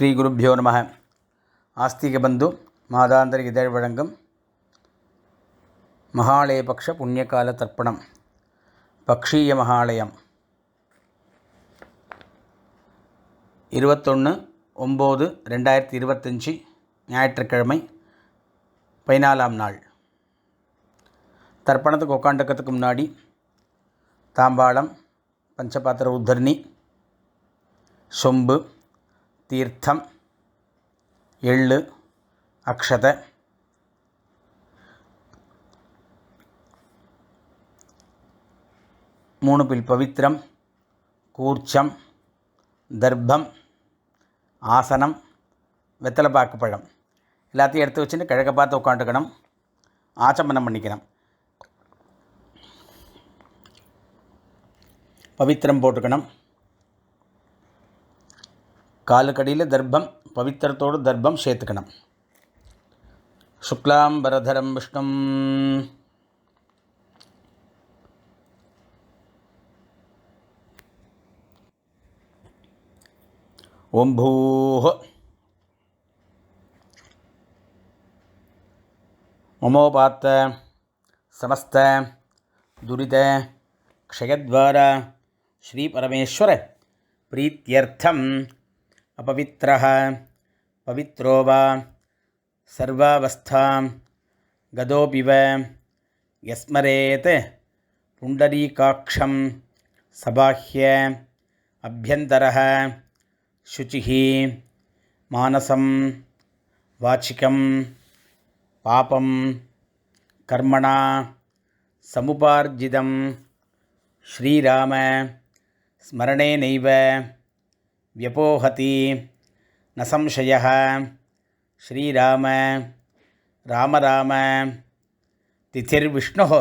ஸ்ரீ குருப்யோ நம. ஆஸ்திக பந்து மாதாந்திர இதழ் வழங்கும் மகாலயபக்ஷ புண்ணியகால தர்ப்பணம் பக்ஷீய மகாலயம் 21/9/2025 ஞாயிற்றுக்கிழமை 14ஆம் நாள். தர்ப்பணத்துக்கு உட்காந்துக்கிறதுக்கு முன்னாடி தாம்பாளம், பஞ்சபாத்திர உத்தரணி, சொம்பு, தீர்த்தம், எள்ளு, அக்ஷதை, மூணு பில் பவித்திரம், கூர்ச்சம், தர்ப்பம், ஆசனம், வெத்தலைப்பாக்கு பழம் எல்லாத்தையும் எடுத்து வச்சுட்டு கிழக்க பார்த்து உட்காந்துக்கணும். ஆச்சமனம் பண்ணிக்கணும். பவித்திரம் போட்டுக்கணும். காலுக்கடியில் தர்ப்பம், பவித்திரத்தோடு தர்ப்பம் சேர்த்துக்கணும். சுக்லாம்பரதரம் விஷ்ணும் ஓம் பூஹ மமோபாத்த சமஸ்த துரித க்ஷயத்வார ஸ்ரீ பரமேஸ்வர பிரீத்யர்த்தம் அபவித்ரஹ பவித்ரோ வா சர்வாவஸ்தாம் கதோபிவ யஸ்மரேத் புண்டரீகாக்ஷம் சபாஹ்ய அப்யந்தரஹ சுச்சிஹ மானசம் வாச்சிகம் பாபம் கர்மணா சமுபார்ஜிதம் ஸ்ரீராம ஸ்மரணேனைவ व्यपोहति न संशयः. श्रीराम राम राम तिथिर्विष्णुः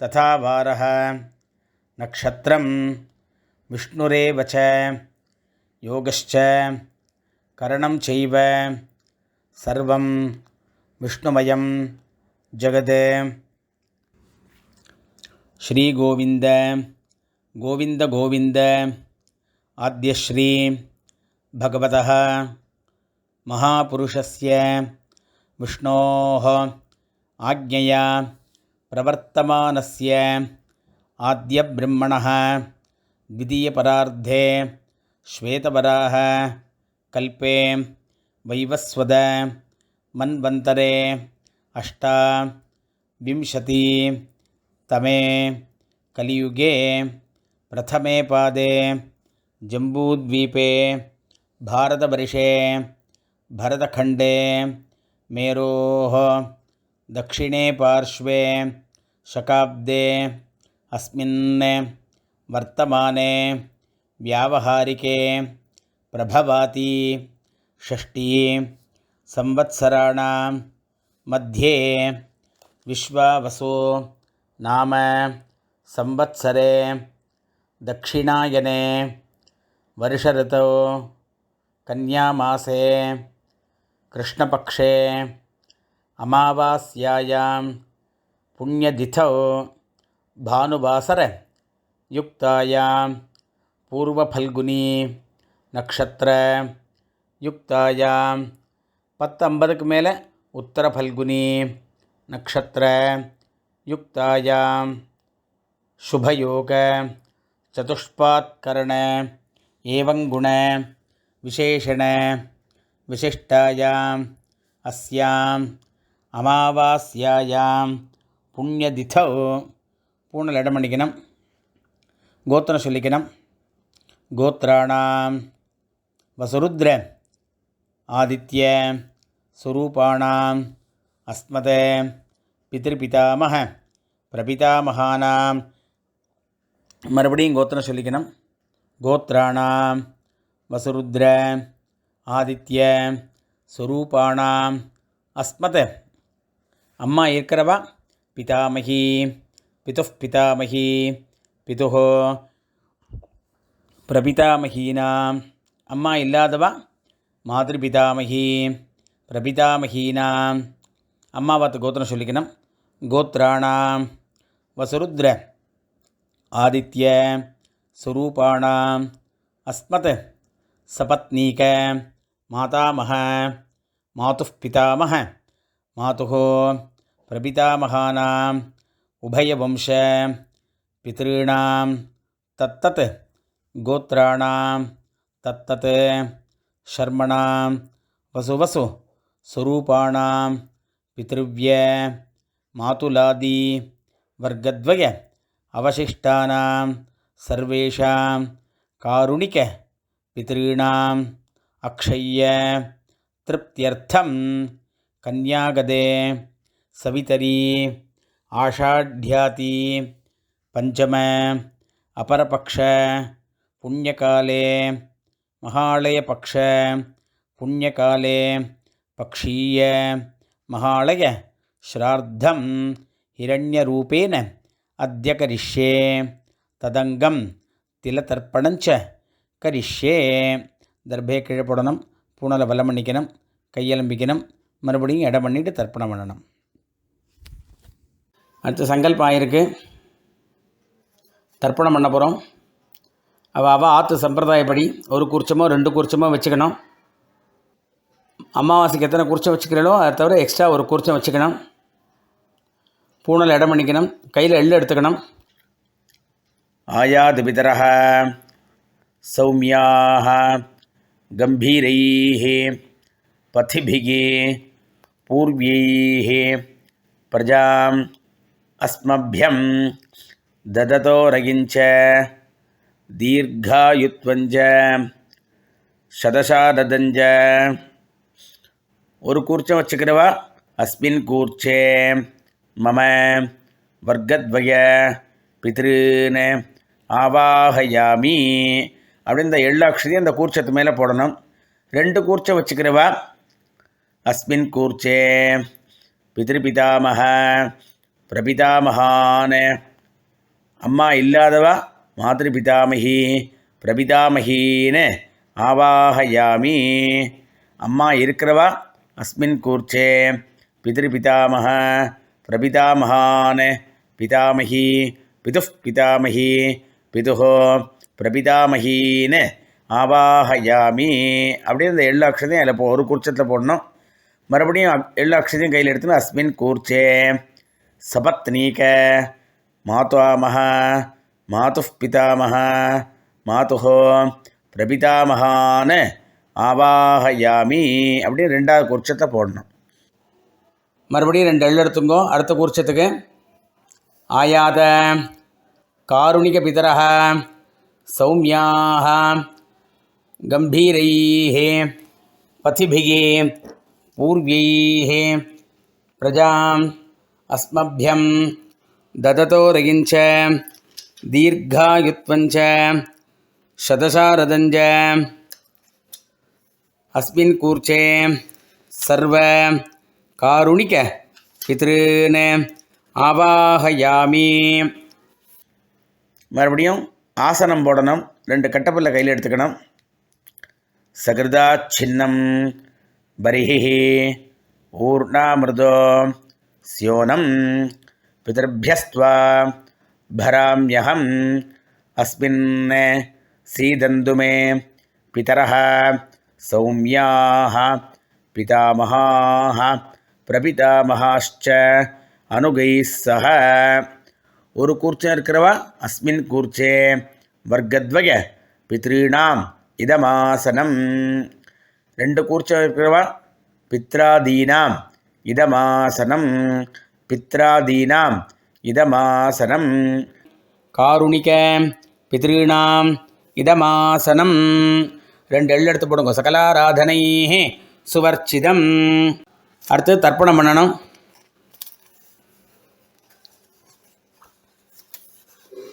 तथा वारः नक्षत्रं विष्णुरेव च योगश्च करणं चैव सर्वं विष्णुमयं जगत्. श्रीगोविन्द गोविन्द गोविन्द आद्यश्री भगवतः महापुरुषस्य विष्णोः आज्ञया प्रवर्तमानस्य आद्यब्रह्मणः द्वितीयपरार्धे श्वेतवराह कल्पे वैवस्वद मन्वन्तरे अष्टाविंशतितमे कलियुगे प्रथमे पादे जम्बूद्वीपे भारतवर्षे भरतखण्डे मेरोः दक्षिणे पार्श्वे शकाब्दे अस्मिन् वर्तमाने व्यावहारिके प्रभवाति षष्ठी संवत्सराणां मध्ये विश्वावसु नाम संवत्सरे दक्षिणायने वर्षऋतौ कन्यामासे कृष्णपक्षे अमावास्यायां पुण्यतिथौ भानुवासरयुक्तायां पूर्वफल्गुनी नक्षत्रयुक्तायां 10:50க்கு மேலே उत्तरफल्गुनी नक्षत्रयुक्तायां शुभयोग चतुष्पात्करण एवं गुण विशेषण विशिष्टायां अस्यां अमावास्यायां पुण्यतिथौ पूर्णल इडम पण्णिक्कணும். गोत्रम சொல்லிக்கணும். गोत्राणां वसुरुद्र आदित्य स्वरूपाणां अस्मत् पितृपितामह प्रपितामहानां மறுபடியும் கோத்திரம் சொல்லிக்கணும். கோத்ராணாம் வசுருத்ர ஆதித்ய ஸ்வரூபாணாம் அஸ்மத். அம்மா இருக்கிறவா பிதாமகி பிதுஃப் பிதாமகி பிதுஹோ பிரபிதாமகீனாம். அம்மா இல்லாதவா மாதிருபிதாமகி பிரபிதாமகீனாம். அம்மா பார்த்து கோத்திரம் சொல்லிக்கணும். கோத்ராணாம் வசுருத்ர आदित्य स्वरूपाणाम् अस्मत् सपत्नीक मातामह मातुः पितामह मातुः प्रपितामहानाम् उभयवंश पितॄणां तत्तत् गोत्राणां तत्तत् शर्मणां वसुवसु स्वरूपाणां पितृव्य मातुलादि वर्गद्वय अवशिष्टानां सर्वेषां कारुणिक पितॄणाम् अक्षय्य तृप्त्यर्थं कन्यागदे सवितरी आषाढ्याति पंचम अपरपक्ष पुण्यकाले महालयपक्ष पुण्यकाले पक्षीय महालय श्राद्धं हिरण्यरूपेण अद्य करिष्ये तदंगम तिलतर्पणञ्च करिष्ये. தர்பே கீழே போடணும், பூனலை வலம் பண்ணிக்கணும், கையெலம்பிக்கணும், மறுபடியும் இடம் பண்ணிட்டு தர்ப்பணம் பண்ணணும். அடுத்து சங்கல்பம் ஆயிருக்கு, தர்ப்பணம் பண்ண போகிறோம். அவள் ஆற்று சம்பிரதாயப்படி ஒரு கூர்ச்சமோ 2 கூர்ச்சமோ வச்சுக்கணும். அமாவாசைக்கு எத்தனை கூர்ச்சம் வச்சுக்கிறீங்களோ அதை தவிர எக்ஸ்ட்ரா ஒரு கூர்ச்சம் வச்சுக்கணும். பூனலை இடம் பண்ணிக்கணும், கையில் எள்ளு எடுத்துக்கணும். ஆயாது பிதரஹ சௌமியாக गंभीरैः पथिभिः पूर्व्यैः प्रजाम् अस्मभ्यं ददतो रगिञ्च दीर्घायुत्वञ्च शतशारदञ्च. ஒரு கூர்ச்சம் வச்சுக்கிறவா அஸ்மின் கூர்ச்சே மம வர்க்கத்வய பித்ருன் ஆவாஹயாமி அப்படின்னு இந்த எள்ளாட்சதி அந்த கூர்ச்சத்து மேலே போடணும். 2 கூர்ச்சம் வச்சுக்கிறவா அஸ்மின் கூர்ச்சே பித்ருபிதாமக பிரபிதாமகான். அம்மா இல்லாதவா மாத்ருபிதாமகி பிரபிதாமகின்னு ஆவாஹயாமி. அம்மா இருக்கிறவா அஸ்மின் கூர்ச்சே பித்ருபிதாமக பிரபிதாமகான் பிதாமகி பிதுः பிதாமகி பிதுः பிரபிதாமகின்னு ஆவாஹயாமி. அப்படியே இந்த எள்ளு அக்ஷதையும் அதில் ஒரு கூர்ச்சத்தில் போடணும். மறுபடியும் எள்ளு அக்ஷதையும் கையில் எடுத்துன்னு அஸ்மின் கூர்ச்சே சபத்னீக மாதாமஹ மாதுः பிதாமஹ மாதுः பிரபிதாமகான்னு ஆவாஹயாமி. அப்படியே 2வது கூர்ச்சத்தை போடணும். மறுபடியும் 2 எள்ளு எடுத்துங்கோ. அடுத்த கூர்ச்சத்துக்கு ஆயாத காருணிக பிதரஹ சௌமியாக கம்பீரைः पथिभिः पूर्व्यैः प्रजाम् अस्मभ्यं ददतो रगिञ्च दीर्घायुत्वञ्च शतशारदञ्च. अस्मिन् कूर्चे सर्व कारुणिक पितॄन् ஆவாஹயாமி. மறுபடியும் ஆசனம் போடணும். 2 கட்டப்பல்ல கையில் எடுத்துக்கணும். சகிருதா சின்னம் பரிஹி ஊர்ணாமிருதோ ஸ்யோனம் பிதர்பியஸ்த்வா பராம்யஹம் அஸ்மின் சீதந்துமே பிதரஹ சௌமியாஹ பிதாமஹாஹ பிரபிதாமஹாश्च அனுகைः சஹ. ஒரு கூர்ச்சம் இருக்கிறவா அஸ்மின் கூர்ச்சே வர்க்கத்வய பித்ருணாம் இதமாசனம். 2 கூர்ச்சம் இருக்கிறவா பித்ராதீனாம் இதமாசனம் பித்ராதீனாம் இதமாசனம். காருணிக பித்ருணாம் இதமாசனம். 2 எள்ளு எடுத்து போடுங்க. சகலாராதனை சுவர்ச்சிதம். அடுத்து தர்ப்பணம் பண்ணணும்.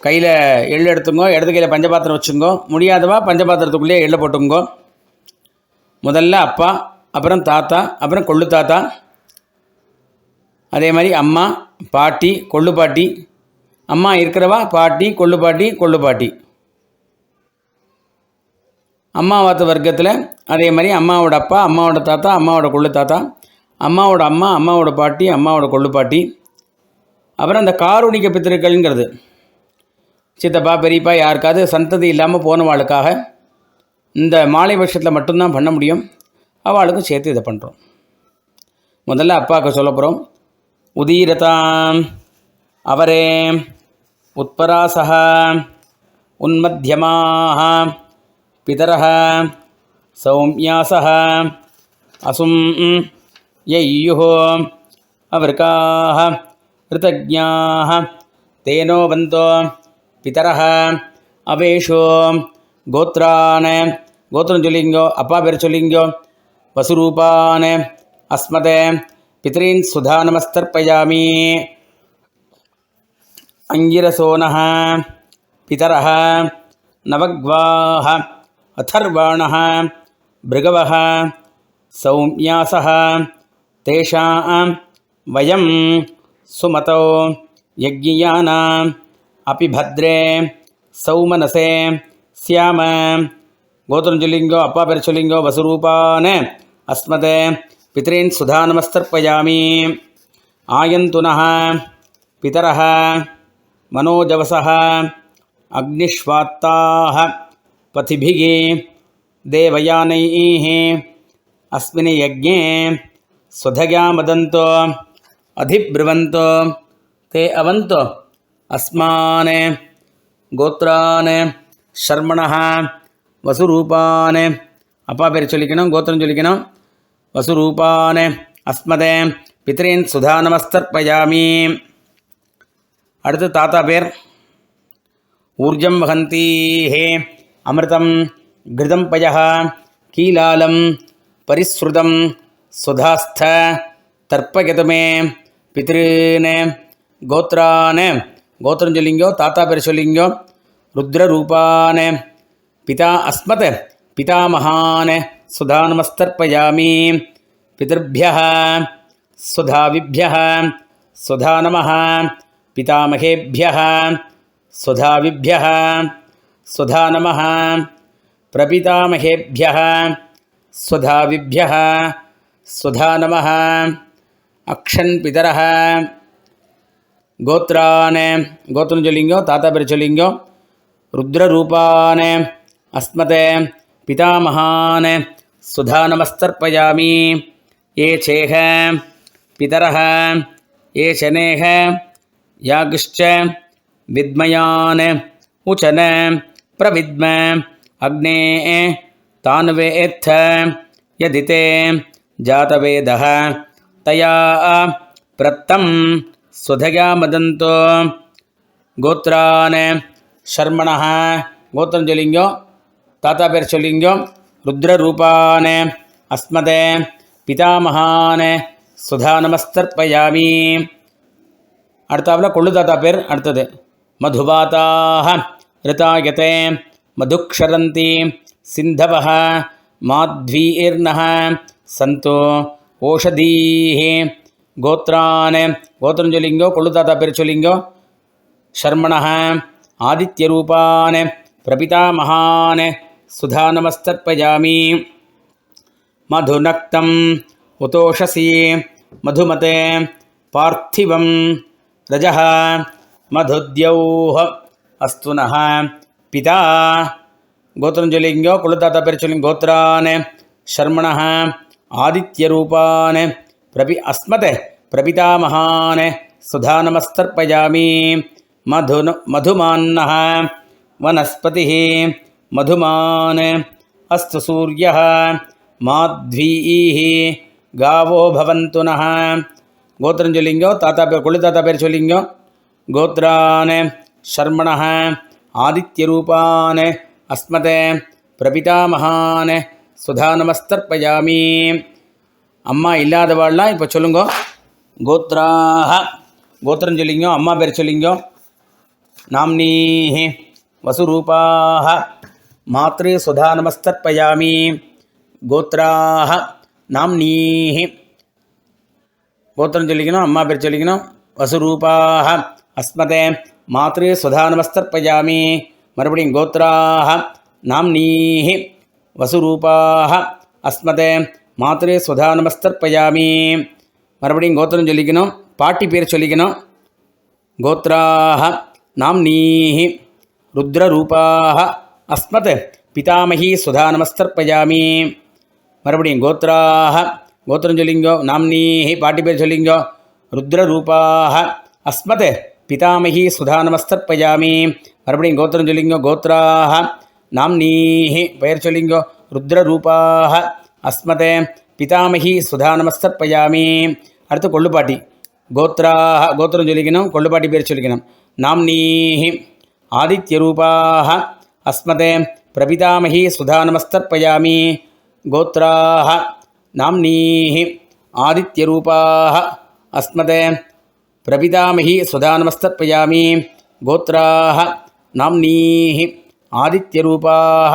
கையில் எள்ளு எடுத்துங்கோ. இடது கையில் பஞ்சபாத்திரம் வச்சுங்கோ. முடியாதவா பஞ்சபாத்திரத்துக்குள்ளேயே எள்ளை போட்டுங்கோ. முதல்ல அப்பா, அப்புறம் தாத்தா, அப்புறம் கொள்ளு தாத்தா, அதே மாதிரி அம்மா, பாட்டி, கொள்ளு பாட்டி. அம்மா இருக்கிறவா பாட்டி, கொள்ளு பாட்டி, கொள்ளு பாட்டி. அம்மாவாத்து வர்க்கத்தில் அதே மாதிரி அம்மாவோட அப்பா, அம்மாவோட தாத்தா, அம்மாவோட கொள்ளு தாத்தா, அம்மாவோட அம்மா, அம்மாவோட பாட்டி, அம்மாவோட கொள்ளு பாட்டி. அப்புறம் அந்த காருணிக பித்திருக்கள்ங்கிறது சித்தப்பா பெரியப்பா யாருக்காவது சந்ததி இல்லாமல் போனவாளுக்காக இந்த மாலை வருஷத்தில் மட்டும்தான் பண்ண முடியும். அவளுக்கும் சேர்த்து இதை பண்ணுறோம். முதல்ல அப்பாவுக்கு சொல்ல போகிறோம். உதீரதாம் அவரே உத்பராசஹ உன்மத்தியமாக பிதரஹ சௌமியாசஹ அசும் யையுः அவர்காः ரிதஜ்ஞாः தேனோ வந்தோ பிதரஹ அவேஷோ கோத்ரான் கோத்திரம் சொல்லிங்கோ, அப்பா பேர் சொல்லிங்கோ. வசுரூபான் அஸ்மதே பித்ரீன் சுதா நமஸ்தர்ப்பயாமி. அங்கிரசோனः பிதரஹ நவக்வாः அதர்வாணः பிருகவः சௌமியாசः தேஷாம் வயம் சுமதோ யஜ்ஞியானாம் அபி பத்ரே சௌமனசே ஸ்யாம. கோத்திரம் சொல்லிங்கோ, அப்பா பேர் சொல்லிங்கோ. வசுரூபான் அஸ்மதே பித்ரீன் சுதா நமஸ்தர்ப்பயாமி. ஆயந்துனः பிதரஹ மனோஜவசः அக்னிஷ்வாத்தாः பதிபிः தேவயானைः அஸ்மின் யஜ்ஞே ஸ்வதயா மதந்தோ அதிப்ருவந்தோ தே அவந்தோ அஸ்மான் கோத்ரான் ஷர்மணः வசுரூபான். அப்பா பேர் சொல்லிக்கணும், கோத்திரம் சொல்லிக்கணும். வசுரூபான் அஸ்மதே பித்ரீன் சுதா நமஸ்தர்ப்பயாமி. அடுத்து தாத்தா பேர். ஊர்ஜம் வகந்தீஹே அமிர்தம் கிருதம் பயः கீலாலம் பரிஸ்ருதம் சுதாஸ்த தர்ப்பயதுமே பித்ருன் கோத்ரான். கோத்திரம் சொல்லிங்கோ, தாத்தா பேர் சொல்லிங்கோ. ருத்ரரூபான் பிதா அஸ்மத் பிதாமகான் சுதா நமஸ்தர்ப்பயாமி. பிதர்भ्यः சுதாவிभ्यः சுதா நமः. பிதாமகேभ्यः சுதாவிभ्यः சுதா நமः. பிரபிதாமகேभ्यः சுதாவிभ्यः சுதா நமः. அக்ஷன் பிதரஹ கோத்ரான். கோத்திரம் சொல்லிங்கோ, தாத்தா பேர் சொல்லிங்கோ. ருத்ரரூபான் அஸ்மதே பிதாமகான் சுதா நமஸ்தர்ப்பயாமி. ஏ சேஹ பிதரஹ ஏ சனேஹ யாகிஷ்ச வித்மயான் உச்சன பிரவித்ம அக்னே தான்வேத்த யதிதே ஜாதவேதः தயா பிரத்தம் சுதயா மதந்தோ கோத்ரான் ஷர்மணः. கோத்திரம் சொல்லிங்கோ, தாத்தா பேர் சொல்லிங்கோ. ருத்ரரூபான் அஸ்மதே பிதாமகான் சுதா நமஸ்தர்ப்பயாமி. அடுத்தாப்புல கொள்ளு தாத்தா பேர். அடுத்தது மதுபாதாக ரிதாயதே மதுக்ஷரந்தி சிந்தவः மாத்வீர்ணः சந்தோ ஓஷதீः. கோத்ரான். கோத்திரம் சொல்லிங்கோ, கொள்ளு தாத்தா பேர் சொல்லிங்கோ. ஷர்மணः ஆதித்யரூபான் பிரபிதாமகான் சுதா நமஸ்தர்ப்பயாமி. மதுநக்தம் உதோஷசி மதுமதே பார்த்திவம் ரஜः மதுத்யௌஹ அஸ்துனः பிதா. கோத்திரம் சொல்லிங்கோ, கொள்ளு தாத்தா பேர் சொல்லிங்க. கோத்ரான் ஷர்மணः ஆதித்யரூபான் அஸ்மத் பிரபிதாமகான் சுதா நமஸ்தர்ப்பயாமி. மதுமான்னः வனஸ்பதிः மதுமான் அஸ்து சூர்யः மாத்வீः காவோ பவந்து நः. கோத்திரம் சொல்லிங்கோ, தாத்தா பேர் கொள்ளு தாத்தா பேர் சொல்லிங்கோ. கோத்ரான் ஷர்மணः ஆதித்யரூபான் அஸ்மதே பிரபிதாமகான் சுதா நமஸ்தர்ப்பயாமி. அம்மா இல்லாதவாள்லாம் இப்போ சொல்லுங்கோ. கோத்ராஹ. கோத்திரம் சொல்லிங்கோ, அம்மா பேர் சொல்லிங்கோ. நாம்னீஹி வசுரூபாஹ மாத்ரு சுதா நமஸ்தர்ப்பயாமி. கோத்ராஹ நாம்னீஹி. கோத்திரம் சொல்லிக்கணும், அம்மா பேர் சொல்லிக்கணும். வசுரூபாஹ அஸ்மதே மாத்ரு சுதா நமஸ்தர்ப்பயாமி. மறுபடியும் கோத்ராஹ நாம்னீஹி வசுரூபாஹ அஸ்மதே மாத்ரு சுதா நமஸ்தர்ப்பயாமி. மறுபடியும் கோத்திரம் சொல்லிக்கணும், பாட்டி பேர் சொல்லிக்கணும். கோத்ராஹ நாம்னீஹி ருத்ரரூபாஹ அஸ்மத் பிதாமகி சுதா நமஸ்தர்ப்பயாமி. மறுபடியும் கோத்ராஹ கோத்திரம் சொல்லிங்கோ. நாம்னீஹி பாட்டி பேர் சொல்லிங்கோ. ருத்ரரூபாஹ அஸ்மத் பிதாமகி சுதா நமஸ்தர்ப்பயாமி. மறுபடியும் கோத்திரம் சொல்லிங்கோ. கோத்ராஹ நாம்னீஹி பெயர் சொல்லிங்கோ. ருத்ரரூபாஹ அஸ்மத் பிதாமகி சுதா நமஸ்தர்ப்பயாமி. அடுத்து கொள்ளுப்பாட்டி. கோத்ராஹ கோத்திரம் சொல்லிக்கணும். கொள்ளுப்பாட்டி பேர் சொல்லிக்கணும். நாம்னீஹி ஆதித்யரூபாஹ அஸ்மத் பிரபிதாமகி சுதா நமஸ்தர்ப்பயாமி. கோத்ராஹ நாம்னீஹி ஆதித்யரூபாஹ அஸ்மத் பிரபிதாமகி சுதா நமஸ்தர்ப்பயாமி. கோத்ராஹ நாம்னீஹி ஆதித்யரூபாஹ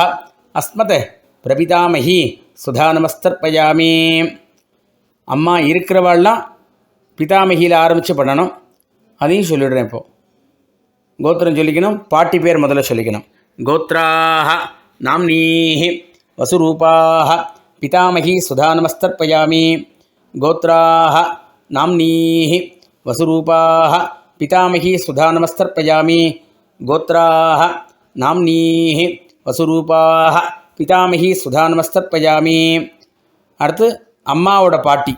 அஸ்மத் பிரபிதாமகி சுதா நமஸ்தர்ப்பயாமி. அம்மா இருக்கிறவாள்லாம் பிதாமகியில் ஆரம்பித்து பண்ணணும். அதையும் சொல்லிடுறேன். இப்போது கோத்திரம் சொல்லிக்கணும். பாட்டி பேர் முதல்ல சொல்லிக்கணும். கோத்ராஹ நாம்னீஹி வசுரூபாஹ பிதாமகி சுதா நமஸ்தர்ப்பயாமி. கோத்ராஹ நாம்னீஹி வசுரூபாஹ பிதாமகி சுதா நமஸ்தர்ப்பயாமி. கோத்ராஹ நாம்னீஹி வசுரூபாஹ பிதாமகி சுதா நமஸ்தர்ப்பயாமி. அடுத்து அம்மாவோட பாட்டி,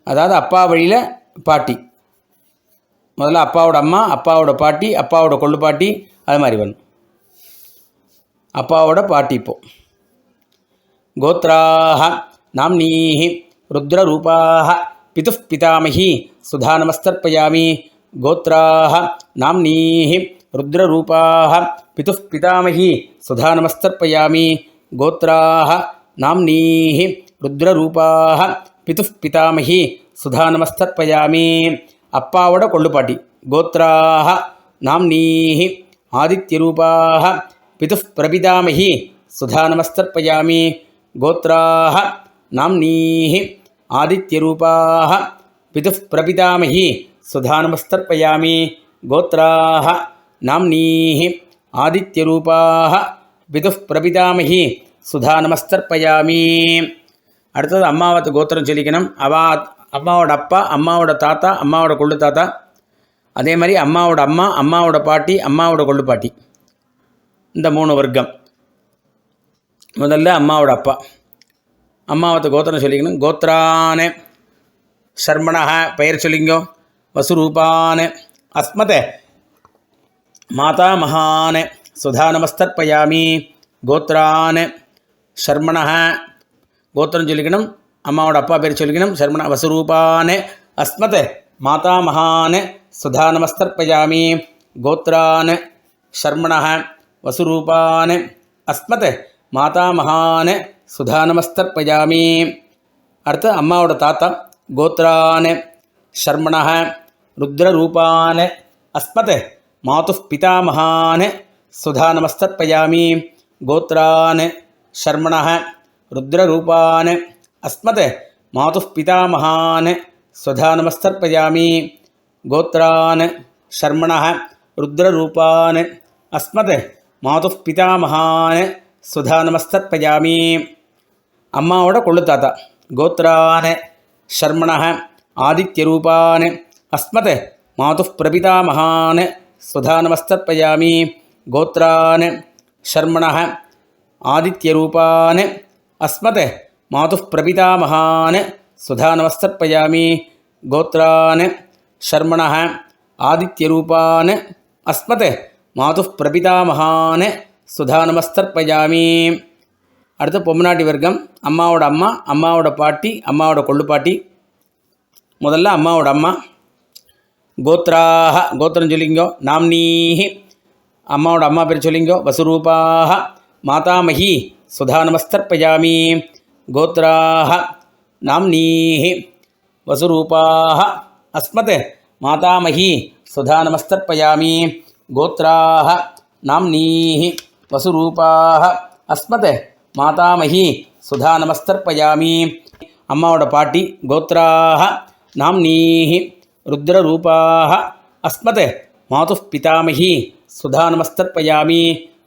அதாவது அப்பா வழியில் பாட்டி. முதல்ல அப்பாவோட அம்மா, அப்பாவோட பாட்டி, அப்பாவோட கொள்ளு பாட்டி, அது மாதிரி வரும். அப்பாவோட பாட்டி. இப்போ கோத்ராஹ நாம்னீஹி ருத்ரரூபாஹ பிதுः பிதாமகி சுதா நமஸ்தர்ப்பயாமி. கோத்ராஹ நாம்னீஹி ருத்ரரூபாஹ பிதுः பிதாமகி சுதா நமஸ்தர்ப்பயாமி. கோத்ராஹ நாம்னீஹி ருத்ரரூபாஹ பிதுः பிதாமகி சுதா நமஸ்தர்ப்பயாமி. அப்பாவோட கொள்ளுப்பாட்டி. கோத்ராஹ நாம்னீஹி ஆதித்யரூபாஹ பிதுः பிரபிதாமகி சுதா நமஸ்தர்ப்பயாமி. கோத்ராஹ நாம்னீஹி ஆதித்யரூபாஹ பிதுः பிரபிதாமகி சுதா நமஸ்தர்ப்பயாமி. கோத்ராஹ நாம்னீஹி ஆதித்யரூபாஹ பிதுः பிரபிதாமகி சுதா நமஸ்தர்ப்பயாமி. அடுத்தது அம்மாவத்து கோத்திரம் சொல்லிக்கணும். அம்மாவோட அப்பா, அம்மாவோட தாத்தா, அம்மாவோட கொள்ளு தாத்தா, அதே மாதிரி அம்மாவோட அம்மா, அம்மாவோட பாட்டி, அம்மாவோட கொள்ளு பாட்டி, இந்த 3 வர்க்கம். முதல்ல அம்மாவோட அப்பா, அம்மாவத்து கோத்திரம் சொல்லிக்கணும். கோத்ரானே சர்மணஹ பெயர் சொல்லிங்கோ. வசுரூபானே அஸ்மத் மாதா மகானே சுதா நமஸ்தர்ப்பயாமி. கோத்ரானே சர்மணஹ கோத்திரம் சொல்லிக்கணும். அம்மாவோட அப்பா பேர் சொல்லிக்கணும். சர்மண வசுரூபானே அஸ்மத் மாதா மகானே சுதா நமஸ்தர்ப்பயாமி. கோத்ரானே சர்மணஹ வசுரூபானே அஸ்மத் மாதா மகானே சுதா நமஸ்தர்ப்பயாமி. அடுத்து அம்மாவோட தாத்தா. கோத்ரானே சர்மணஹ ருத்ரரூபானே அஸ்மத் மாதுः பிதாமகானே சுதா நமஸ்தர்ப்பயாமி. கோத்ரானே சர்மணஹ ருத்ரரூபானே அஸ்மத் மாதுः பிதாமகானே சுதா நமஸ்தர்ப்பயாமி. கோத்ரானே சர்மணஹ ருத்ரரூபானே அஸ்மத் மாதுः பிதாமகானே சுதா நமஸ்தர்ப்பயாமி. அம்மாவோட கொள்ளு தாத்தா. கோத்ரானே சர்மணஹ ஆதித்யரூபானே அஸ்மத் மாதுः பிரபிதாமகானே சுதா நமஸ்தர்ப்பயாமி. கோத்ரானே சர்மணஹ ஆதித்யரூபானே அஸ்மத் மாதுः பிரபிதாமகானே சுதா நமஸ்தர்ப்பயாமி. கோத்ரானே சர்மணஹ ஆதித்யரூபானே அஸ்மத் மாதுः பிரபிதாமகானே சுதா நமஸ்தர்ப்பயாமி. அடுத்து பொம்னாட்டி வர்க்கம். அம்மாவோட அம்மா, அம்மாவோட பாட்டி, அம்மாவோட கொள்ளு பாட்டி. முதல்ல அம்மாவோட அம்மா. கோத்ராஹ கோத்திரம் சொல்லிங்கோ. நாம்னீஹி அம்மாவோட அம்மா பேர் சொல்லிங்கோ. வசுரூபாஹ மாதாமகி சுதா நமஸ்தர்ப்பயாமி. கோத்ராஹ நாம்னீஹி வசுரூபாஹ அஸ்மத் மாதாமகி சுதா நமஸ்தர்ப்பயாமி. கோத்ராஹ நாம்னீஹி வசுரூபாஹ அஸ்மத் மாதாமகி சுதா நமஸ்தர்ப்பயாமி. அம்மாவோட பாட்டி. கோத்ராஹ நாம்னீஹி ருத்ரரூபாஹ அஸ்மத் மாதுः பிதாமகி சுதா நமஸ்தர்ப்பயாமி.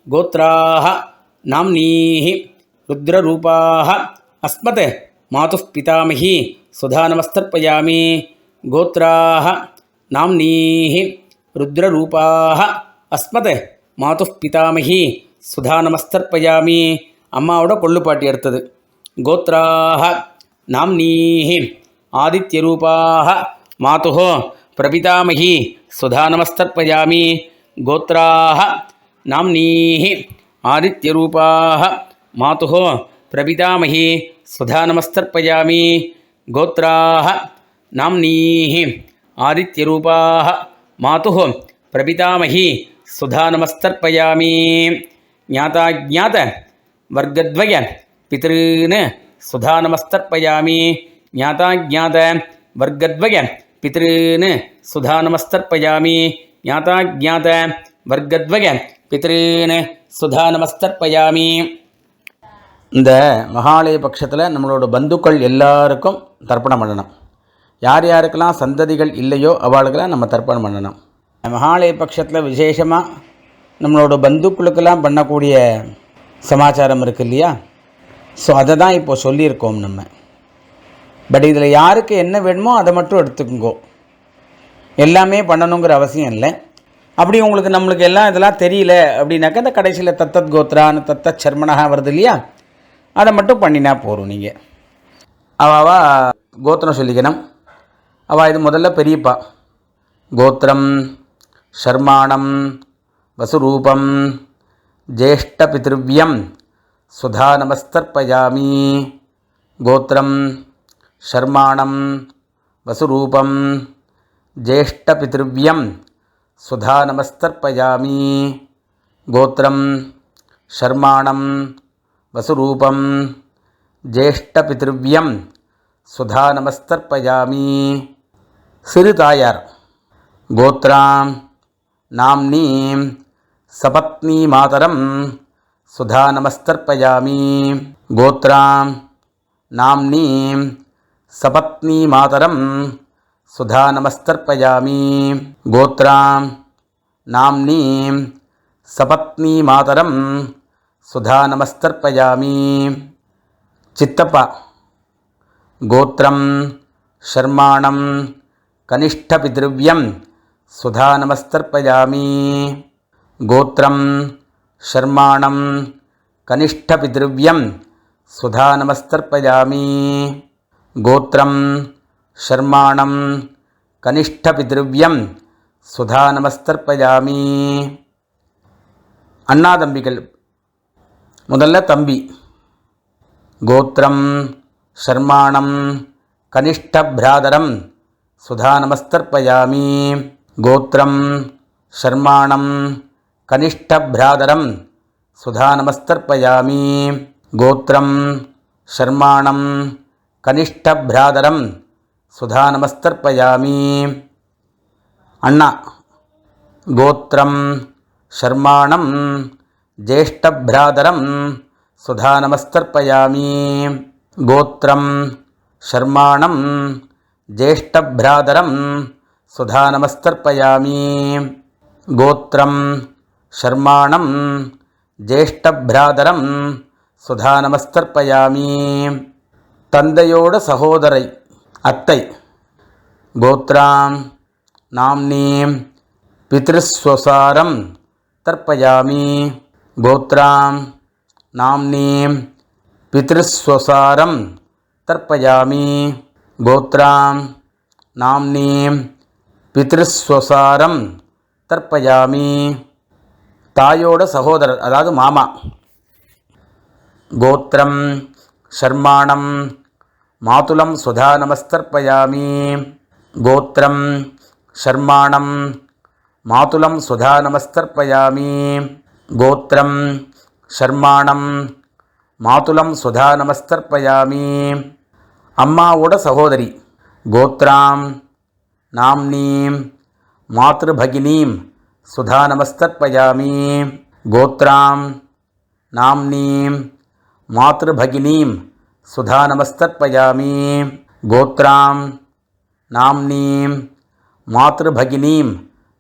கோத்ராஹ நாம்னீஹி ருத்ரரூபாஹ அஸ்மத் மாதுः பிதாமகி சுதா நமஸ்தர்ப்பயாமி. கோத்ராஹ நாம்னீஹி ருத்ரரூபாஹ அஸ்மத் மாதுः பிதாமகி சுதா நமஸ்தர்ப்பயாமி. அம்மாவோட கொள்ளுப்பாட்டி எடுத்தது. கோத்ராஹ நாம்னீஹி ஆதித்யரூபாஹ மாதுஹ பிரபிதாமகி சுதா நமஸ்தர்ப்பயாமி. கோத்ராஹ நாம்னீஹி ஆதித்யரூபாஹ மாதுஹ பிரபிதாமகி சுதா நமஸ்தர்ப்பயாமி. கோத்ராஹ நாம்னீஹி ஆதித்யரூபாஹ மாதுஹ பிரபிதாமகி சுதா நமஸ்தர்ப்பயாமி. ஞாதாஜ்ஞாத வர்க்கத்வய பித்ருன் சுதா நமஸ்தர்ப்பயாமி. ஞாதாஜ்ஞாத வர்க்கத்வய பித்ருன் சுதா நமஸ்தர்ப்பயாமி. ஞாதாஜ்ஞாத வர்க்கத்வய பித்ருன் சுதா நமஸ்தர்ப்பயாமி. இந்த மகாலய பட்சத்தில் நம்மளோட பந்துக்கள் எல்லாருக்கும் தர்ப்பணம் பண்ணணும். யார் யாருக்கெல்லாம் சந்ததிகள் இல்லையோ அவளுக்கெல்லாம் நம்ம தர்ப்பணம் பண்ணணும். மகாலய பட்சத்தில் விசேஷமாக நம்மளோட பந்துக்களுக்கெல்லாம் பண்ணக்கூடிய சமாச்சாரம் இருக்குது இல்லையா? ஸோ அதை தான் இப்போது சொல்லியிருக்கோம் நம்ம. பட் இதில் யாருக்கு என்ன வேணுமோ அதை மட்டும் எடுத்துக்கோங்கோ. எல்லாமே பண்ணணுங்கிற அவசியம் இல்லை. அப்படி உங்களுக்கு நம்மளுக்கு எல்லாம் இதெல்லாம் தெரியல அப்படின்னாக்கா இந்த கடைசியில் தத்தத் கோத்ரான்னு தத்தத் சர்மனகா வருது இல்லையா? அதை மட்டும் பண்ணினா போகிறோம். நீங்கள் அவா கோத்திரம் சொல்லிக்கணும். அவள் இது முதல்ல பெரியப்பா. கோத்திரம் ஷர்மாணம் வசுரூபம் ஜேஷ்டபித்ருவ்யம் சுதா நமஸ்தர்ப்பயாமி. கோத்திரம் ஷர்மாணம் வசுரூபம் ஜேஷ்டபித்ருவ்யம் சுதா நமஸ்தர்ப்பயாமி. கோத்திரம் ஷர்மாணம் வசுரூபம் ஜேஷ்டபித்ருவ்யம் சுதா நமஸ்தர்ப்பயாமி. சிறு தாயார். கோத்ராம் நாம்னீம் சபத்னி மாதரம் சுதா நமஸ்தர்ப்பயாமி. கோத்ராம் நாம்னீம் சபத்னி மாதரம் சுதா நமஸ்தர்ப்பயாமி. கோத்ராம் நாம்னீம் சபத்னி மாதரம் சுதா நமஸ்தர்ப்பயாமி. சித்தப்பா. கோத்திரம் ஷர்மாணம் கனிஷ்டபித்ருவ்யம் சுதா நமஸ்தர்ப்பயாமி. கோத்திரம் ஷர்மாணம் கனிஷ்டபித்ருவ்யம் சுதா நமஸ்தர்ப்பயாமி. கோத்திரம் ஷர்மாணம் கனிஷ்டபித்ருவ்யம் சுதா நமஸ்தர்ப்பயாமி. அண்ணா தம்பிகள். முதல்ல தம்பி. கோத்திரம் ஷர்மாணம் கனிஷ்டப்ராதரம் சுதா நமஸ்தர்ப்பயாமி. கோத்திரம் ஷர்மாணம் கனிஷ்டப்ராதரம் சுதா நமஸ்தர்ப்பயாமி. கோத்திரம் ஷர்மாணம் கனிஷ்டப்ராதரம் சுதா நமஸ்தர்ப்பயாமி. அண்ணா. கோத்திரம் ஷர்மாணம் ஜேஷ்டப்ராதரம் சுதா நமஸ்தர்ப்பயாமி. கோத்திரம் ஷர்மாணம் ஜேஷ்டப்ராதரம் சுதா நமஸ்தர்ப்பயாமி. கோத்திரம் ஷர்மாணம் ஜேஷ்டப்ராதரம் சுதா நமஸ்தர்ப்பயாமி. தந்தையோட சகோதரை அத்தை. கோத்ராம் நாம்னீம் பித்ருஸ்வசாரம் தர்ப்பயாமி. கோத்ராம் நாம்னீம் பித்ருஸ்வசாரம் தர்ப்பயாமி. கோத்ராம் நாம்னீம் பித்ருஸ்வசாரம் தர்ப்பயாமி. தாயோட சகோதரர் அதாவது மாமா. கோத்திரம் ஷர்மாணம் மாதுலம் சுதா நமஸ்தர்ப்பயாமி. கோத்திரம் ஷர்மாணம் மாதுலம் சுதா நமஸ்தர்ப்பயாமி. கோத்திரம் ஷர்மாணம் மாதுலம் சுதா நமஸ்தர்ப்பயாமி. அம்மாவோட சகோதரி. கோத்ராம் நாம்னீம் மாத்ருபகினீம் சுதா நமஸ்தர்ப்பயாமி. கோத்ராம் நாம்னீம் மாத்ருபகினீம் சுதா நமஸ்தர்ப்பயாமி. கோத்ராம் நாம்னீம் மாத்ருபகினீம்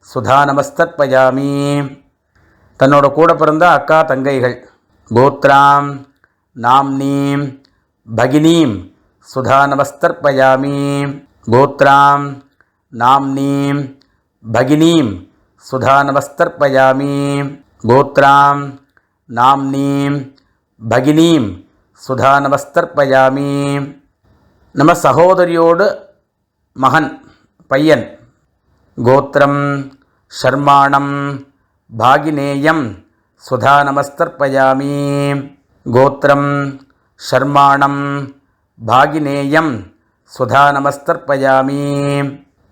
சுதா நமஸ்தர்ப்பயாமி. தன்னோட கூட பிறந்த அக்கா தங்கைகள். கோத்ராம் நாம்னீம் பகினீம் சுதா நமஸ்தர்ப்பயாமி. கோத்ராம் நாம்னீம் பகினீம் சுதா நமஸ்தர்ப்பயாமி. கோத்ராம் நாம்னீம் பகினீம் சுதா நமஸ்தர்ப்பயாமி. நம்ம சகோதரியோடு மகன் பையன். கோத்திரம் ஷர்மாணம் பாகினேயம் சுதா நமஸ்தர்ப்பயாமி. கோத்திரம் ஷர்மாணம் பாகினேயம் சுதா நமஸ்தர்ப்பயாமி.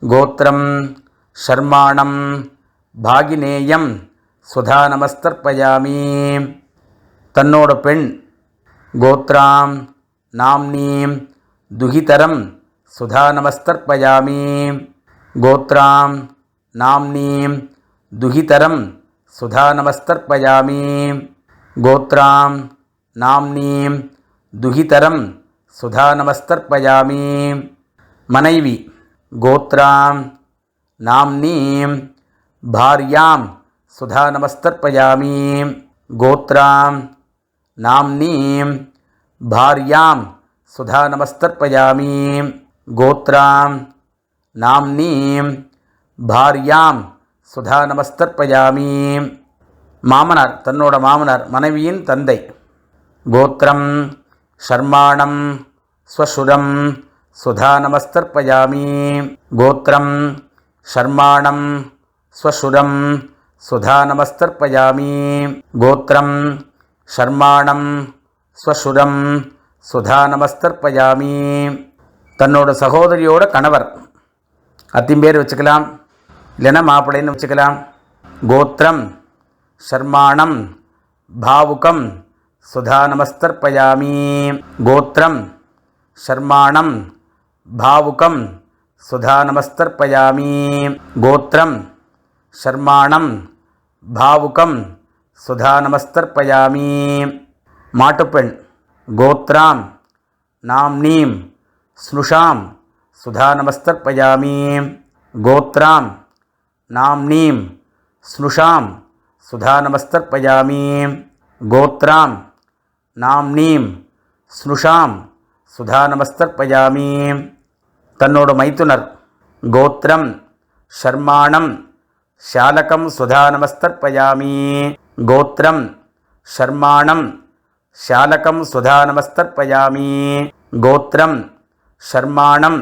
கோத்திரம் ஷர்மாணம் பாகினேயம் சுதா நமஸ்தர்ப்பயாமி. தன்னோட பெண் கோத்ராம் நாம்னீம் துஹிதரம் சுதா நமஸ்தர்ப்பயாமி. கோத்ராம் நாம்னீம் துஹிதரம் சுதா நமஸ்தர்ப்பயாமி. கோத்ராம் நாம்னீம் துஹிதரம் சுதா நமஸ்தர்ப்பயாமி. மனைவி கோத்ராம் நாம்னீம் பார்யாம் சுதா நமஸ்தர்ப்பயாமி. கோத்ராம் நாம்னீம் பார்யாம் சுதா நமஸ்தர்ப்பயாமி. கோத்ராம் நாம்னீம் பார்யாம் சுதா நமஸ்தர்ப்பயாமி. மாமனார் தன்னோட மாமனார் மனைவியின் தந்தை. கோத்திரம் ஷர்மாணம் ஸ்வசுரம் சுதா நமஸ்தர்ப்பயாமி. கோத்திரம் ஷர்மாணம் ஸ்வசுரம் சுதா நமஸ்தர்ப்பயாமி. கோத்திரம் ஷர்மாணம் ஸ்வசுரம் சுதா நமஸ்தர்ப்பயாமி. தன்னோட சகோதரியோட கணவர் அத்திம்பேர் வச்சுக்கலாம், இல்லைன்னா மாப்பிள்ளைன்னு வச்சுக்கலாம். கோத்திரம் ஷர்மாணம் பாவுகம் சுதா நமஸ்தர்ப்பயாமி. கோத்திரம் ஷர்மாணம் பாவுகம் சுதா நமஸ்தர்ப்பயாமி. கோத்திரம் ஷர்மாணம் பாவுகம் சுதா நமஸ்தர்ப்பயாமி. மாட்டுப்பெண் கோத்ராம் நாம்னீம் ஸ்னுஷாம் சுதா நமஸ்தர்ப்பயாமி. கோத்ராம் நாம்னீம் ஸ்னுஷாம் சுதா நமஸ்தர்ப்பயாமி. கோத்ராம் நாம்னீம் ஸ்னுஷாம் சுதா நமஸ்தர்ப்பயாமி. தன்னோட மைத்துனர் கோத்திரம் ஷர்மாணம் ஷாலகம் சுதா நமஸ்தர்ப்பயாமி. கோத்திரம் ஷர்மாணம் ஷாலகம் சுதா நமஸ்தர்ப்பயாமி. கோத்திரம் ஷர்மாணம்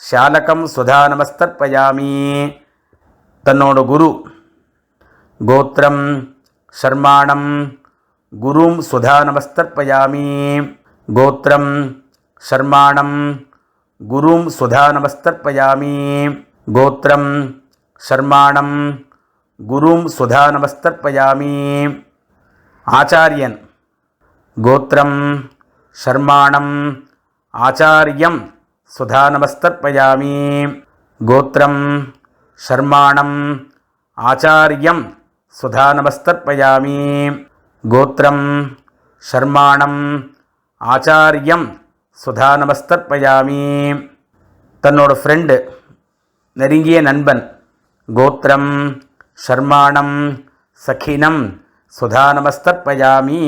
ஷாலகம் சுதா நமஸ்தர்ப்பயாமி. தன்னோட குரு கோத்திரம் ஷர்மாணம் குரும் சுதா நமஸ்தர்ப்பயாமி. கோத்திரம் ஷர்மாணம் குரும் சுதா நமஸ்தர்ப்பயாமி. கோத்திரம் ஷர்மாணம் குரும் சுதா நமஸ்தர்ப்பயாமி. ஆச்சாரியன் கோத்திரம் ஷர்மாணம் ஆச்சாரியம் சுதா நமஸ்தர்ப்பயாமி. கோத்திரம் ஷர்மாணம் ஆச்சாரியம் சுதா நமஸ்தர்ப்பயாமி. கோத்திரம் ஷர்மாணம் ஆச்சாரியம் சுதா நமஸ்தர்ப்பயாமி. தன்னோட ஃப்ரெண்டு நெருங்கிய நண்பன் கோத்திரம் ஷர்மாணம் சகினம் சுதா நமஸ்தர்ப்பயாமி.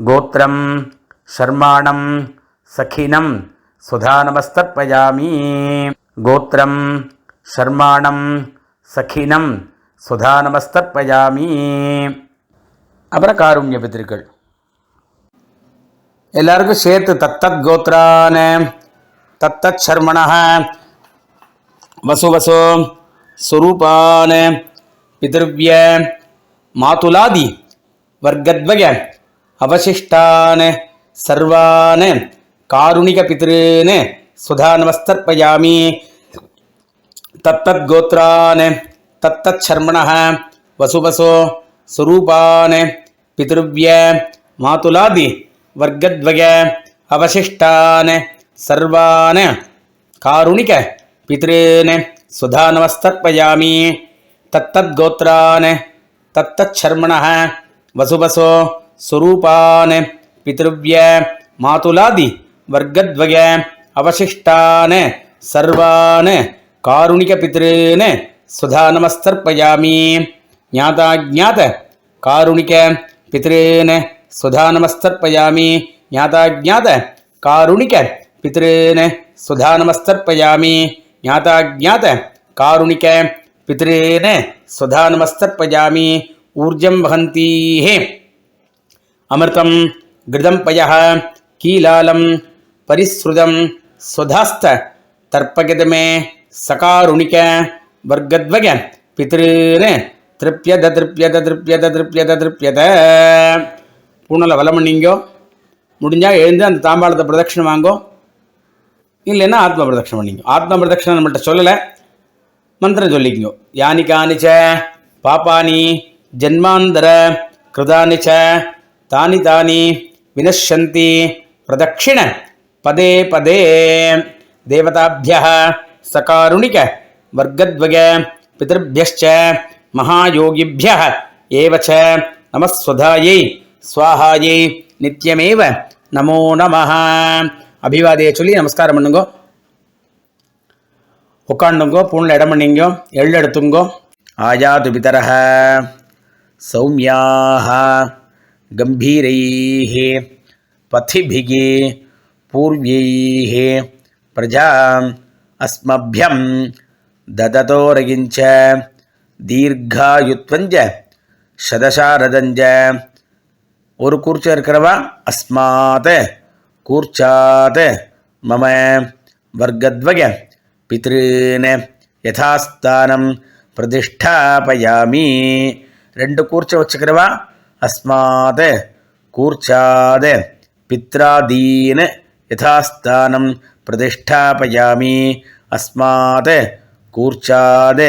கோத்திரம் ஷர்மாணம் சகினம் சுதா நமஸ்தர்ப்பயாமி. கோத்திரம் ஷர்மாணம் சகினம் சுதா நமஸ்தர்ப்பயாமி. அப்புறம் காருண்ய பித்திருக்கள் எல்லாருக்கும் சேர்த்து தத்தத் கோத்ரான தத்தத் சர்மண வசுவசோ சுரூபான பிதிருவ்ய மாதுலாதி வர்க்கத்வய அவசிஷ்டான சர்வான காருணிக பித்ருன சுதா நமஸ்தர்ப்பயாமி. தத்தத் கோத்ரான தத்தத் சர்மண வசுவசோ சுரூபான பித்ருவ்ய மாதுலாதி வர்க்கத்வய அவசிஷ்டான சர்வான காருணிக பித்ருன சுதா நமஸ்தர்ப்பயாமி. தத்தத் கோத்ரான தத்தத் சர்மண வசுவசோ சுரூபான பித்ருவ்ய மாதுலாதி வர்க்கத்வய அவசிஷ்டான சர்வான காருணிக பித்ருன சுதா நமஸ்தர்ப்பயாமி. ஞாதாஜ்ஞாத காருணிக பித்ருன சுதா நமஸ்தர்ப்பயாமி. ஞாதாஜ்ஞாத காருணிக பித்ருன சுதா நமஸ்தர்ப்பயாமி. ஞாதாஜ்ஞாத காருணிக பித்ருன சுதா நமஸ்தர்ப்பயாமி. ஊர்ஜம் வஹந்தீஹ அமிர்தம் கிருதம் பய கீலாலம் பரிஸ்ருதம் ஸ்வதாஸ்த தர்ப்பகதமே சகாருணிக வர்க்கத்வய பித்ருன்னு திருப்யத திருப்யத திருப்யத திருப்யத திருப்யத. பூனலை வலம் பண்ணிங்கோ. முடிஞ்சால் எழுந்து அந்த தாம்பாளத்தை பிரதட்சிணம் வாங்கோ. இல்லைன்னா ஆத்ம பிரதட்சிணம் பண்ணிங்க. ஆத்ம பிரதட்சிணம் நம்மள்கிட்ட சொல்லலை, மந்திரம் சொல்லிக்கோ. யானி காணிச்ச பாப்பானி ஜன்மாந்தர கிருதானிச்ச தானி தானி வினஷந்தி பிரதட்சிண பதே பதே. தேவதாபிய சகாருணிக வர்க்கத்வய பிதர்பியश्च மகாயோகிபிய ஏவச்ச நமஸ்வதாயை ஸ்வாஹாயை நித்யமேவ நமோ நமஹ. அபிவாதையை சொல்லி நமஸ்காரம் பண்ணுங்கோ. உட்காண்டுங்கோ. பூனில் இடம் பண்ணிங்கோ. எள் எடுத்துங்கோ. ஆயாது பிதரஹ சௌமியாக கம்பீரைः பதிபிः பூர்வைः பிரஜாம் அஸ்மப்யம் தததோரகிஞ்ச தீர்காயுத்வஞ்ச சதசாரதஞ்ச. ஒரு கூர்ச்சம் இருக்கிறவா அஸ்மாத் கூர்ச்சாத் மம வர்க்கத்வய பித்ருன் யதாஸ்தானம் பிரதிஷ்டாபயாமி. ரெண்டு கூர்ச்சம் வச்சுக்கிறவா அஸ்மாத் கூர்ச்சாத் பித்ராதீன் யதாஸ்தானம் பிரதிஷ்டாபயாமி. அஸ்மாத் கூர்ச்சாத்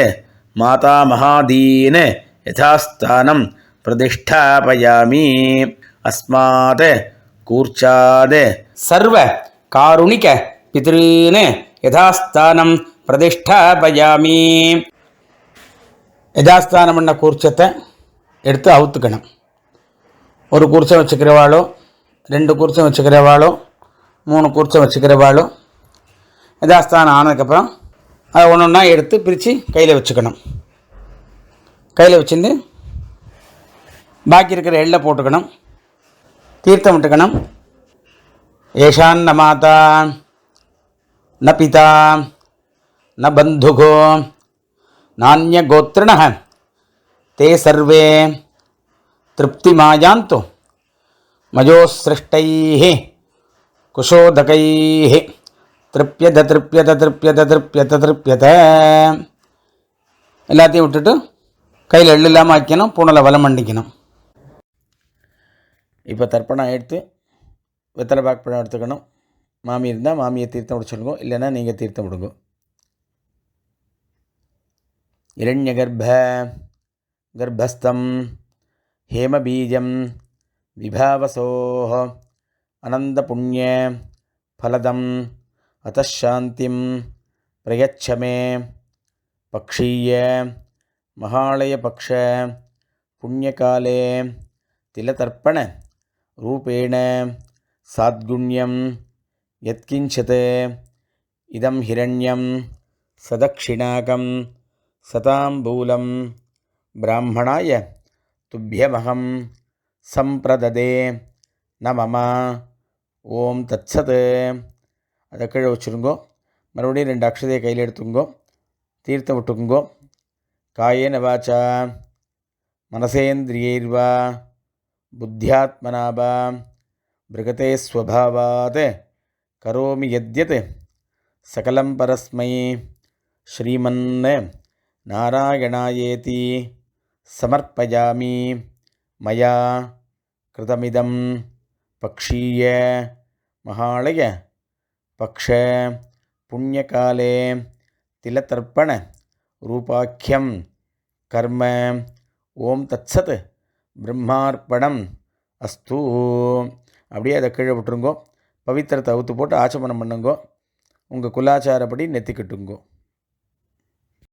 மாதாமகாதீன் யதாஸ்தானம் பிரதிஷ்டாபயாமி. அஸ்மாத் கூர்ச்சாத் சர்வ காருணிக பித்ருன் யதாஸ்தானம் பிரதிஷ்டாபயாமி. யதாஸ்தானம் பண்ண கூர்ச்சத்தை எடுத்து அவுத்துக்கணும். ஒரு கூர்ச்சம் வச்சுக்கிறவாளோ, ரெண்டு கூர்ச்சம் வச்சுக்கிறவாளோ, 3 கூர்ச்சம் வச்சுக்கிறவாளோ யதாஸ்தானம் ஆனதுக்கப்புறம் அதை ஒன்று ஒன்றா எடுத்து பிரித்து கையில் வச்சுக்கணும். கையில் வச்சுருந்து பாக்கி இருக்கிற எள்ளை போட்டுக்கணும். தீர்த்தம் விட்டுக்கணும். ஏஷான் ந மாதா ந பிதா ந பந்துகோ நானிய கோத்ரிணः தே சர்வே திருப்திமாயாந்து மயோஸ்ருஷ்டைः குஷோதகைः திருப்யத திருப்யத திருப்யத திருப்யத திருப்யத. எல்லாத்தையும் விட்டுட்டு கையில் எள்ளு இல்லாமல் வைக்கணும். பூனலை வலம் பண்ணிக்கணும். இப்போ தர்ப்பணம் எடுத்து வெத்தலை பாக்கு எடுத்துக்கணும். மாமி இருந்தால் மாமியை தீர்த்தம் விட இல்லைன்னா நீங்கள் தீர்த்தம் விடுங்க. இரண்யகர்ப்ப கர்ப்பஸ்தம் ஹேமபீஜம் விபாவசோஹ அனந்தபுண்ணிய ஃபலதம் அத்தசாந்திம் பிரயச்சமே பக்ஷீய மகாலயபக்ஷ புண்ணியகாலே திலதர்ப்பண ரூபேண சாத்குண்யம் யத்கிஞ்சத் இதம் ஹிரண்யம் சதக்ஷிணாகம் சதாம்பூலம் பிராமணாய துப்யமகம் சம்பிரததே ந மம. ஓம் தத்சத். அதை கீழே வச்சுருங்கோ. மறுபடியும் 2 அக்ஷதையை கையில் எடுத்துங்கோ. தீர்த்தம் விட்டுக்குங்கோ. காயேன வாச்சா மனசேந்திரியைர்வா புத்தியாத்மனாபா பிருகதே ஸ்வபாவாத் கரோமி யத்யத் சகலம் பரஸ்மை ஸ்ரீமன் நாராயணாயேதி சமர்ப்பயாமி. மயா கிருதமிதம் பக்ஷீய மகாலய பக்ஷ புண்ணியகாலே திலதர்ப்பண ரூபாக்கியம் கர்ம. ஓம் தத்சத் பிரம்மார்ப்பணம் அஸ்து. அப்படியே அதை கீழே விட்டுருங்கோ. பவித்திரத்தை அவுத்து போட்டு ஆச்சமனம் பண்ணுங்கோ. உங்கள் குலாச்சாரப்படி நெத்திக்கிட்டுங்கோ.